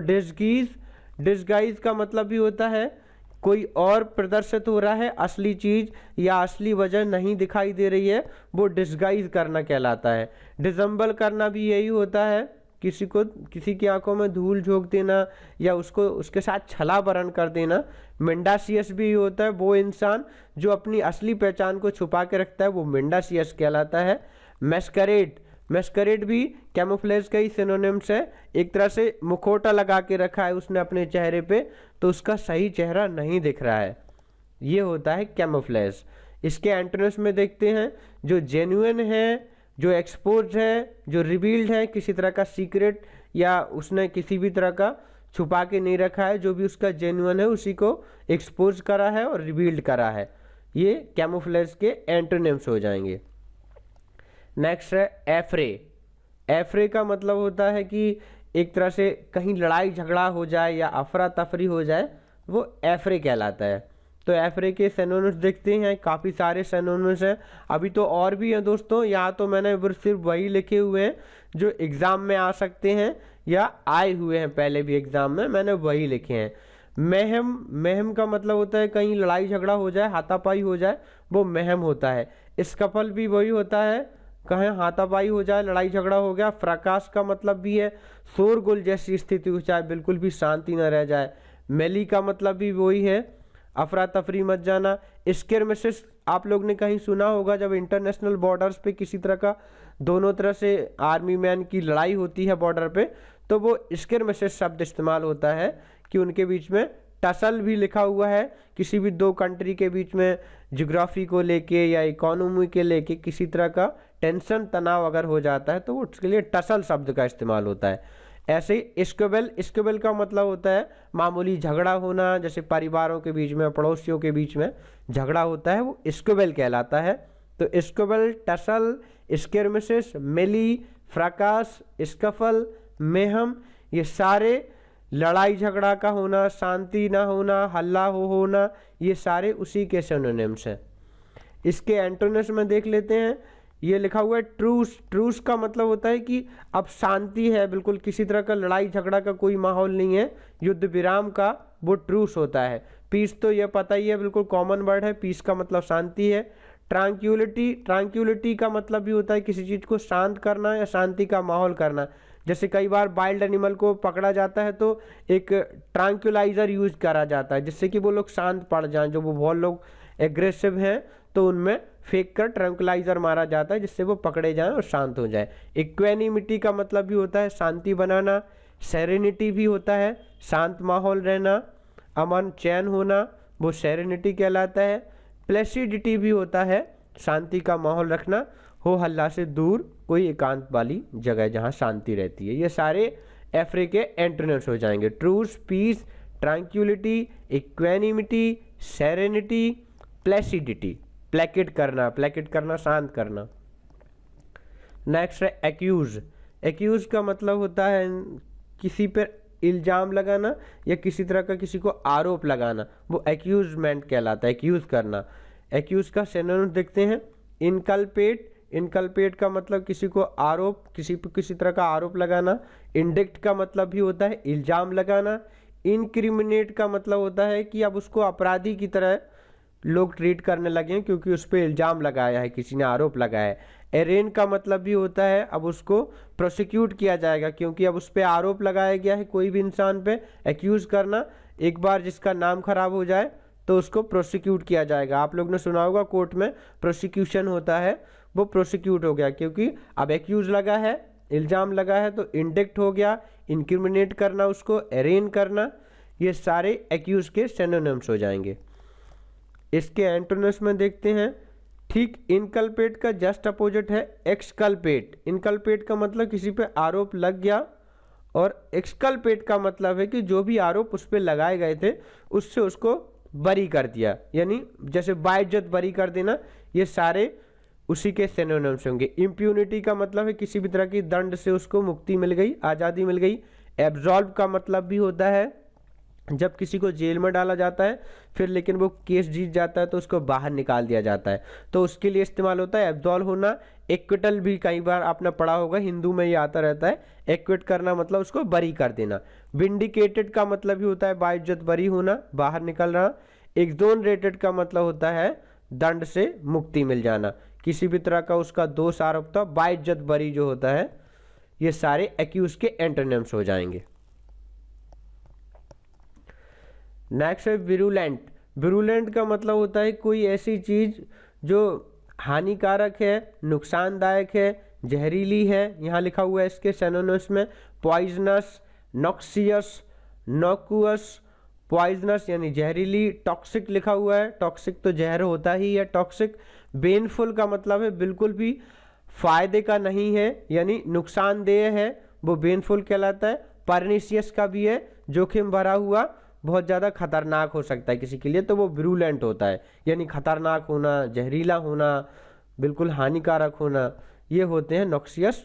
डिस्गाइज का मतलब भी होता है कोई और प्रदर्शित हो रहा है, असली चीज़ या असली वजह नहीं दिखाई दे रही है, वो डिस्गाइज करना कहलाता है। डिसम्बल करना भी यही होता है, किसी की आंखों में धूल झोंक देना या उसके साथ छला बरन कर देना। मेंडासियस भी होता है, वो इंसान जो अपनी असली पहचान को छुपा के रखता है, वो मेंडासियस कहलाता है। मैस्करेड भी कैमोफ्लेज का ही सिनोनिम्स है। एक तरह से मुखौटा लगा के रखा है उसने अपने चेहरे पे, तो उसका सही चेहरा नहीं दिख रहा है, ये होता है कैमोफ्लेज। इसके एंटोनिम्स में देखते हैं, जो जेन्युइन है, जो एक्सपोज है, जो रिवील्ड है, किसी तरह का सीक्रेट या उसने किसी भी तरह का छुपा के नहीं रखा है, जो भी उसका जेन्युइन है उसी को एक्सपोज करा है और रिवील्ड करा है, ये कैमोफ्लेज के एंटोनिम्स हो जाएंगे। नेक्स्ट है एफ्रे। एफ्रे का मतलब होता है कि एक तरह से कहीं लड़ाई झगड़ा हो जाए या अफरा तफरी हो जाए, वो एफ्रे कहलाता है। तो एफ्रे के सिनोनिम्स देखते हैं, काफ़ी सारे सिनोनिम्स हैं, अभी तो और भी हैं दोस्तों। यहाँ तो मैंने सिर्फ वही लिखे हुए हैं जो एग्ज़ाम में आ सकते हैं या आए हुए हैं पहले भी एग्ज़ाम में, मैंने वही लिखे हैं। महम का मतलब होता है कहीं लड़ाई झगड़ा हो जाए, हाथापाई हो जाए, वो महम होता है। स्कफल भी वही होता है, कहीं हाथापाई हो जाए, लड़ाई झगड़ा हो गया। फ्रकास का मतलब भी है शोरगुल जैसी स्थिति हो जाए, बिल्कुल भी शांति न रह जाए। मेली का मतलब भी वही है, अफरा तफरी मच जाना। स्केर्मिसेस आप लोग ने कहीं सुना होगा, जब इंटरनेशनल बॉर्डर्स पे किसी तरह का दोनों तरह से आर्मी मैन की लड़ाई होती है बॉर्डर पे, तो वो स्केर्मिसेस शब्द इस्तेमाल होता है कि उनके बीच में टसल भी लिखा हुआ है। किसी भी दो कंट्री के बीच में ज्योग्राफी को लेके या इकोनॉमी के लेके किसी तरह का टेंशन तनाव अगर हो जाता है तो वो उसके लिए टसल शब्द का इस्तेमाल होता है। ऐसे ही स्क्वेबल का मतलब होता है मामूली झगड़ा होना, जैसे परिवारों के बीच में, पड़ोसियों के बीच में झगड़ा होता है, वो स्क्वेबल कहलाता है। तो स्क्वेबल, टसल, स्केर्मिसेस, मेली, फ्रकास, स्कफल, मेहम, ये सारे लड़ाई झगड़ा का होना, शांति ना होना, हल्ला होना, ये सारे उसी के सिनोनिम्स हैं। इसके एंटोनिम्स में देख लेते हैं, ये लिखा हुआ है ट्रूस का मतलब होता है कि अब शांति है, बिल्कुल किसी तरह का लड़ाई झगड़ा का कोई माहौल नहीं है, युद्ध विराम का वो ट्रूस होता है। पीस तो ये पता ही है, बिल्कुल कॉमन वर्ड है, पीस का मतलब शांति है। ट्रांक्यूलिटी का मतलब भी होता है किसी चीज़ को शांत करना या शांति का माहौल करना। जैसे कई बार वाइल्ड एनिमल को पकड़ा जाता है तो एक ट्रांक्यूलाइजर यूज करा जाता है जिससे कि वो लोग शांत पड़ जाएं, जो वो बहुत लोग एग्रेसिव हैं तो उनमें फेंक कर ट्रैंक्विलाइजर मारा जाता है जिससे वो पकड़े जाएं और शांत हो जाए। इक्वेनिमिटी का मतलब भी होता है शांति बनाना। सेरेनिटी भी होता है शांत माहौल रहना, अमन चैन होना, वो सेरेनिटी कहलाता है। प्लेसिडिटी भी होता है शांति का माहौल रखना, हो हल्ला से दूर कोई एकांत वाली जगह जहाँ शांति रहती है। ये सारे एफ्रे के एंटोनिम्स हो जाएंगे, truce, peace, tranquillity, equanimity, serenity, placidity, placate करना शांत करना। नेक्स्ट है एक्यूज का मतलब होता है किसी पर इल्जाम लगाना या किसी तरह का किसी को आरोप लगाना, वो एक्यूजमेंट कहलाता है, एक्यूज करना। एक्यूज का सिनोनिम देखते हैं, इनकल्पेट का मतलब किसी को आरोप, किसी पर किसी तरह का आरोप लगाना। इंडिक्ट का मतलब भी होता है इल्जाम लगाना। इनक्रिमिनेट का मतलब होता है कि अब उसको अपराधी की तरह लोग ट्रीट करने लगे हैं क्योंकि उस पर इल्ज़ाम लगाया है, किसी ने आरोप लगाया है। एरेन का मतलब भी होता है अब उसको प्रोसिक्यूट किया जाएगा क्योंकि अब उस पर आरोप लगाया गया है, कोई भी इंसान पे एक्यूज करना। एक बार जिसका नाम खराब हो जाए तो उसको प्रोसिक्यूट किया जाएगा। आप लोग ने सुना होगा कोर्ट में प्रोसिक्यूशन होता है, वो प्रोसिक्यूट हो गया क्योंकि अब एक्यूज लगा है, इल्ज़ाम लगा है, तो इंडिक्ट हो गया। इंक्रिमिनेट करना, उसको एरेन करना, ये सारे एक्यूज के सिनोनिम्स हो जाएंगे। इसके एंटोनिम्स में देखते हैं, ठीक इनकल्पेट का जस्ट अपोजिट है एक्सकल्पेट। इनकल्पेट का मतलब किसी पे आरोप लग गया और एक्सकल्पेट का मतलब है कि जो भी आरोप उस पर लगाए गए थे उससे उसको बरी कर दिया, यानी जैसे बाइज्जत बरी कर देना, ये सारे उसी के सिनोनिम्स होंगे। इम्प्यूनिटी का मतलब है किसी भी तरह की दंड से उसको मुक्ति मिल गई, आज़ादी मिल गई। एब्जॉल्व का मतलब भी होता है जब किसी को जेल में डाला जाता है फिर लेकिन वो केस जीत जाता है तो उसको बाहर निकाल दिया जाता है, तो उसके लिए इस्तेमाल होता है एब्जॉल्व होना। एक्विटल भी कई बार आपने पढ़ा होगा, हिंदू में ये आता रहता है, एक्विट करना मतलब उसको बरी कर देना। विंडिकेटेड का मतलब ही होता है बाइज्जत बरी होना, बाहर निकलना। एक्सोनरेटेड का मतलब होता है दंड से मुक्ति मिल जाना, किसी भी तरह का उसका दोष आरोप था, बाइज्जत बरी जो होता है। ये सारे एक्यूज के एंटोनिम्स हो जाएंगे। नेक्स्ट है विरुलेंट। विरुलेंट का मतलब होता है कोई ऐसी चीज जो हानिकारक है, नुकसानदायक है, जहरीली है। यहाँ लिखा हुआ है इसके सिनोनिम्स में पॉइजनस, नॉक्सियस, नॉकुअस। पॉइजनस यानी जहरीली, टॉक्सिक लिखा हुआ है, टॉक्सिक तो जहर होता ही है टॉक्सिक। बेनफुल का मतलब है बिल्कुल भी फायदे का नहीं है यानी नुकसानदेह है, वो बेनफुल कहलाता है। परनिशियस का भी है, जोखिम भरा हुआ, बहुत ज़्यादा खतरनाक हो सकता है किसी के लिए, तो वो विरुलेंट होता है यानी खतरनाक होना, जहरीला होना, बिल्कुल हानिकारक होना। ये होते हैं नॉक्सियस,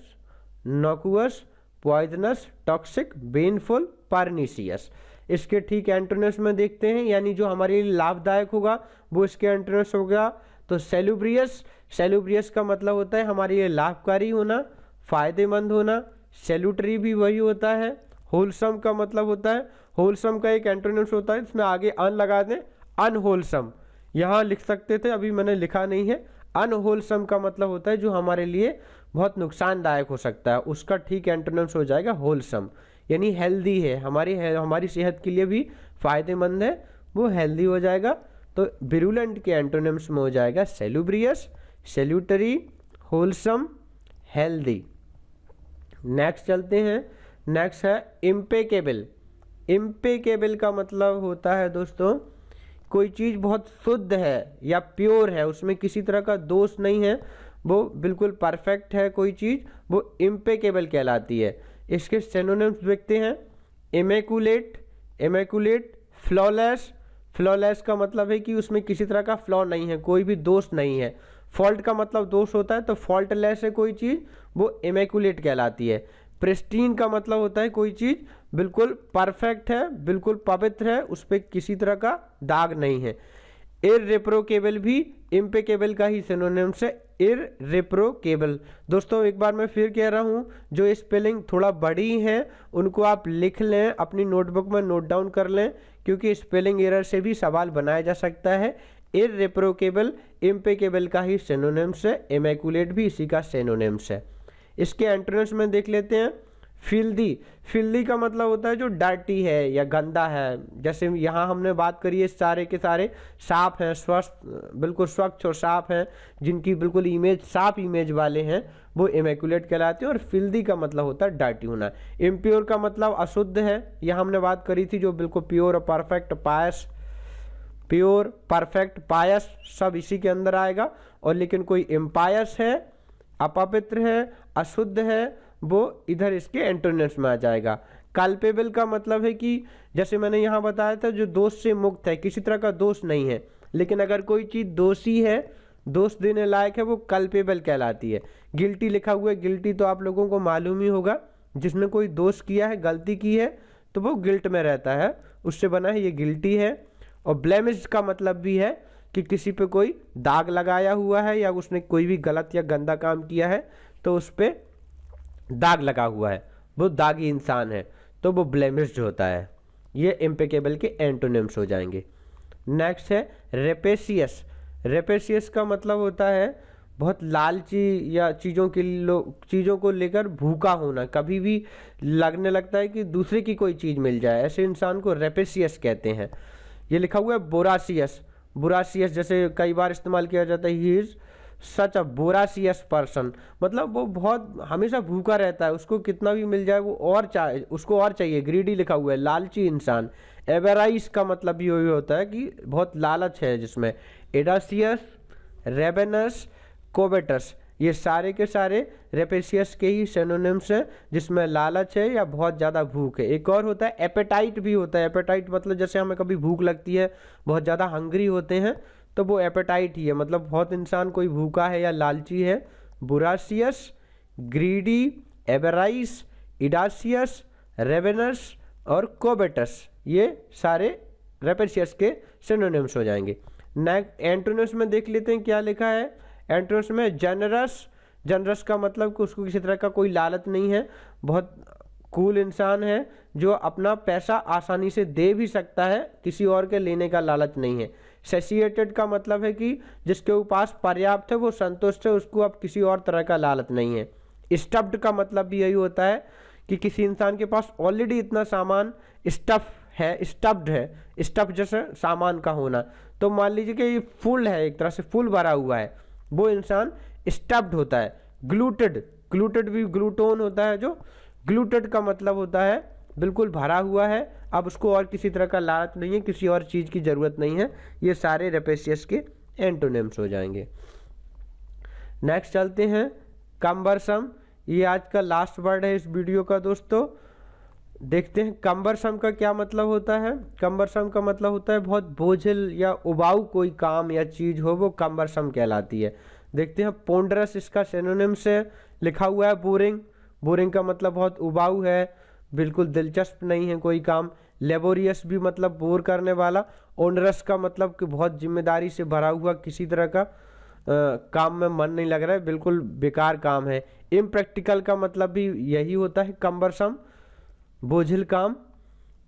नॉकुअस, पॉइजनस, टॉक्सिक, बेनफुल, परनिशियस। इसके ठीक एंटोनिम्स में देखते हैं, यानी जो हमारे लिए लाभदायक होगा वो इसके एंटोनिम्स होगा। तो सेलुब्रियस, सेलुब्रियस का मतलब होता है हमारे लिए लाभकारी होना, फायदेमंद होना। सेल्यूटरी भी वही होता है। होलसम का मतलब होता है, होलसम का एक एंटोनिम्स होता है, इसमें आगे अन लगा दें, अनहोलसम। यहाँ लिख सकते थे, अभी मैंने लिखा नहीं है। अनहोलसम का मतलब होता है जो हमारे लिए बहुत नुकसानदायक हो सकता है, उसका ठीक एंटोनिम्स हो जाएगा होलसम, यानी हेल्दी है, हमारी सेहत के लिए भी फायदेमंद है, वो हेल्दी हो जाएगा। तो विरुलेंट के एंटोनिम्स में हो जाएगा सेलुब्रियस, सेल्यूटरी, होलसम, हेल्दी। नेक्स्ट चलते हैं। नेक्स्ट है इम्पेकेबल। इम्पेकेबल का मतलब होता है दोस्तों कोई चीज़ बहुत शुद्ध है या प्योर है, उसमें किसी तरह का दोष नहीं है, वो बिल्कुल परफेक्ट है कोई चीज़, वो इम्पेकेबल कहलाती है। इसके सिनोनिम्स देखते हैं। Immaculate, immaculate, flawless. फ्लॉलेस का मतलब है कि उसमें किसी तरह का फ्लॉ नहीं है, कोई भी दोष नहीं है। फॉल्ट का मतलब दोष होता है, तो फॉल्टलेस है कोई चीज़, वो इमेकुलेट कहलाती है। प्रिस्टीन का मतलब होता है कोई चीज़ बिल्कुल परफेक्ट है, बिल्कुल पवित्र है, उस पर किसी तरह का दाग नहीं है। इररिप्रोकेबल भी इम्पेकेबल का ही सिनोनिम्स है, इररिप्रोकेबल। दोस्तों एक बार मैं फिर कह रहा हूँ, जो स्पेलिंग थोड़ा बड़ी है उनको आप लिख लें, अपनी नोटबुक में नोट डाउन कर लें, क्योंकि स्पेलिंग एरर से भी सवाल बनाया जा सकता है। इररिप्रोकेबल इम्पेकेबल का ही सिनोनिम्स है, इमैकुलेट भी इसी का सिनोनिम्स है। इसके एंटोनिम्स में देख लेते हैं। फिल्दी, फिल्दी का मतलब होता है जो डर्टी है या गंदा है। जैसे यहाँ हमने बात करी है, सारे के सारे साफ हैं, स्वस्थ, बिल्कुल स्वच्छ और साफ हैं, जिनकी बिल्कुल इमेज साफ इमेज वाले हैं, वो इमैकुलेट कहलाते हैं। और फिल्दी का मतलब होता है डर्टी होना। इम्प्योर का मतलब अशुद्ध है, यह हमने बात करी थी, जो बिल्कुल प्योर और परफेक्ट, पायस, प्योर, परफेक्ट, पायस सब इसी के अंदर आएगा। और लेकिन कोई इम्पायस है, अपवित्र है, अशुद्ध है, वो इधर इसके एंटोनिम्स में आ जाएगा। कल्पेबल का मतलब है कि जैसे मैंने यहाँ बताया था, जो दोष से मुक्त है, किसी तरह का दोष नहीं है, लेकिन अगर कोई चीज़ दोषी है, दोष देने लायक है, वो कल्पेबल कहलाती है। गिल्टी लिखा हुआ है, गिल्टी तो आप लोगों को मालूम ही होगा, जिसने कोई दोष किया है, गलती की है, तो वो गिल्ट में रहता है, उससे बना है, ये गिल्टी है। और ब्लेमिश का मतलब भी है कि किसी पे कोई दाग लगाया हुआ है या उसने कोई भी गलत या गंदा काम किया है तो उस पर दाग लगा हुआ है, वो दागी इंसान है, तो वो ब्लेमिश्ड होता है। ये इम्पेकेबल के एंटोनिम्स हो जाएंगे। नेक्स्ट है रेपेशियस। रेपेशियस का मतलब होता है बहुत लालची या चीज़ों को लेकर भूखा होना, कभी भी लगने लगता है कि दूसरे की कोई चीज़ मिल जाए, ऐसे इंसान को रेपेशियस कहते हैं। ये लिखा हुआ है बोरासियस। बोरासियस जैसे कई बार इस्तेमाल किया जाता है, he is such a बोरासियस person, मतलब वो बहुत हमेशा भूखा रहता है, उसको कितना भी मिल जाए वो उसको और चाहिए। ग्रीडी लिखा हुआ है, लालची इंसान। एवेराइस का मतलब भी वही होता है कि बहुत लालच है जिसमें। एडासियस, रेवेनस, कोवेटस, ये सारे के सारे रेपेशियस के ही सिनोनिम्स हैं, जिसमें लालच है या बहुत ज़्यादा भूख है। एक और होता है एपेटाइट भी होता है। एपेटाइट मतलब जैसे हमें कभी भूख लगती है, बहुत ज़्यादा हंग्री होते हैं, तो वो एपेटाइट ही है, मतलब बहुत इंसान कोई भूखा है या लालची है। बुरासियस, ग्रीडी, एवेराइस, इडासियस, रेवेनस और कोबेटस, ये सारे रेपेशियस के सिनोनिम्स हो जाएंगे। नेक्स्ट एंटोनिम्स में देख लेते हैं क्या लिखा है। एंटोनिम्स में जनरस, जनरस का मतलब कि उसको किसी तरह का कोई लालच नहीं है, बहुत कूल इंसान है जो अपना पैसा आसानी से दे भी सकता है, किसी और के लेने का लालच नहीं है। सेसिएटेड का मतलब है कि जिसके पास पर्याप्त है वो संतुष्ट है, उसको अब किसी और तरह का लालच नहीं है। स्टफ्ड का मतलब भी यही होता है कि किसी इंसान के पास ऑलरेडी इतना सामान स्टफ है, स्टफ्ड है, स्टफ जैसे सामान का होना। तो मान लीजिए कि ये फुल है, एक तरह से फुल भरा हुआ है, वो इंसान स्टफ्ड होता है। ग्लूटेड, ग्लूटेड भी ग्लूटोन होता है, जो ग्लूटेड का मतलब होता है बिल्कुल भरा हुआ है, अब उसको और किसी तरह का लालच नहीं है, किसी और चीज़ की ज़रूरत नहीं है। ये सारे रेपेशियस के एंटोनिम्स हो जाएंगे। नेक्स्ट चलते हैं कम्बरसम, ये आज का लास्ट वर्ड है इस वीडियो का दोस्तों। देखते हैं कम्बरसम का क्या मतलब होता है। कम्बरसम का मतलब होता है बहुत बोझिल या उबाऊ कोई काम या चीज़ हो, वो कम्बरसम कहलाती है। देखते हैं पोंडरस, इसका सिनोनिम से लिखा हुआ है बोरिंग। बोरिंग का मतलब बहुत उबाऊ है, बिल्कुल दिलचस्प नहीं है कोई काम। लेबोरियस भी मतलब बोर करने वाला। ओनरस का मतलब कि बहुत जिम्मेदारी से भरा हुआ, किसी तरह का काम में मन नहीं लग रहा है, बिल्कुल बेकार काम है। इम्प्रैक्टिकल का मतलब भी यही होता है, कम्बरसम, बोझिल काम।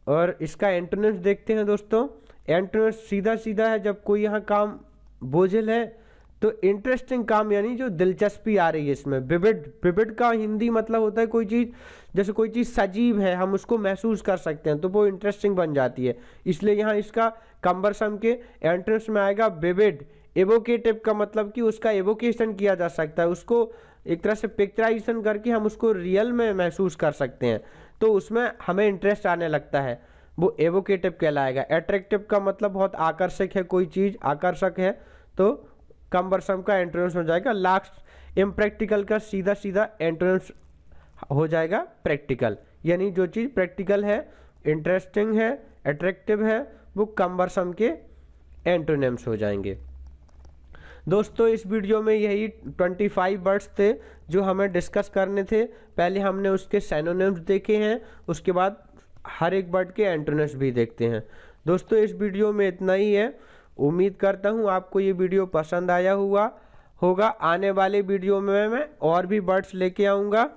और इसका एंटोनिम्स देखते हैं दोस्तों। एंटोनिम्स सीधा सीधा है, जब कोई यहाँ काम बोझिल है तो इंटरेस्टिंग काम, यानी जो दिलचस्पी आ रही है इसमें। विविड, विविड का हिंदी मतलब होता है कोई चीज़, जैसे कोई चीज़ सजीव है, हम उसको महसूस कर सकते हैं, तो वो इंटरेस्टिंग बन जाती है। इसलिए यहाँ इसका कम्बरसम के एंट्रेंस में आएगा विविड। एवोकेटिव का मतलब कि उसका एवोकेशन किया जा सकता है, उसको एक तरह से पिक्चराइजेशन करके हम उसको रियल में महसूस कर सकते हैं, तो उसमें हमें इंटरेस्ट आने लगता है, वो एवोकेटिव कहलाएगा। अट्रैक्टिव का मतलब बहुत आकर्षक है, कोई चीज़ आकर्षक है, तो कम्बरसम का एंटोनिम्स हो जाएगा। लास्ट इम्प्रैक्टिकल का सीधा सीधा एंटोनिम्स हो जाएगा प्रैक्टिकल, यानी जो चीज़ प्रैक्टिकल है, इंटरेस्टिंग है, अट्रैक्टिव है, वो कम्बरसम के एंटोनिम्स हो जाएंगे। दोस्तों इस वीडियो में यही 25 वर्ड्स थे जो हमें डिस्कस करने थे। पहले हमने उसके सिनोनिम्स देखे हैं, उसके बाद हर एक वर्ड के एंटोनिम्स भी देखते हैं। दोस्तों इस वीडियो में इतना ही है। उम्मीद करता हूँ आपको ये वीडियो पसंद आया होगा। आने वाले वीडियो में मैं और भी वर्ड्स लेके आऊँगा।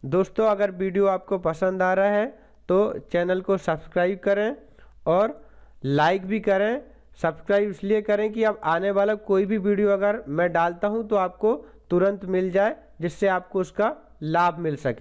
दोस्तों अगर वीडियो आपको पसंद आ रहा है तो चैनल को सब्सक्राइब करें और लाइक भी करें। सब्सक्राइब इसलिए करें कि अब आने वाला कोई भी वीडियो अगर मैं डालता हूं तो आपको तुरंत मिल जाए, जिससे आपको उसका लाभ मिल सके।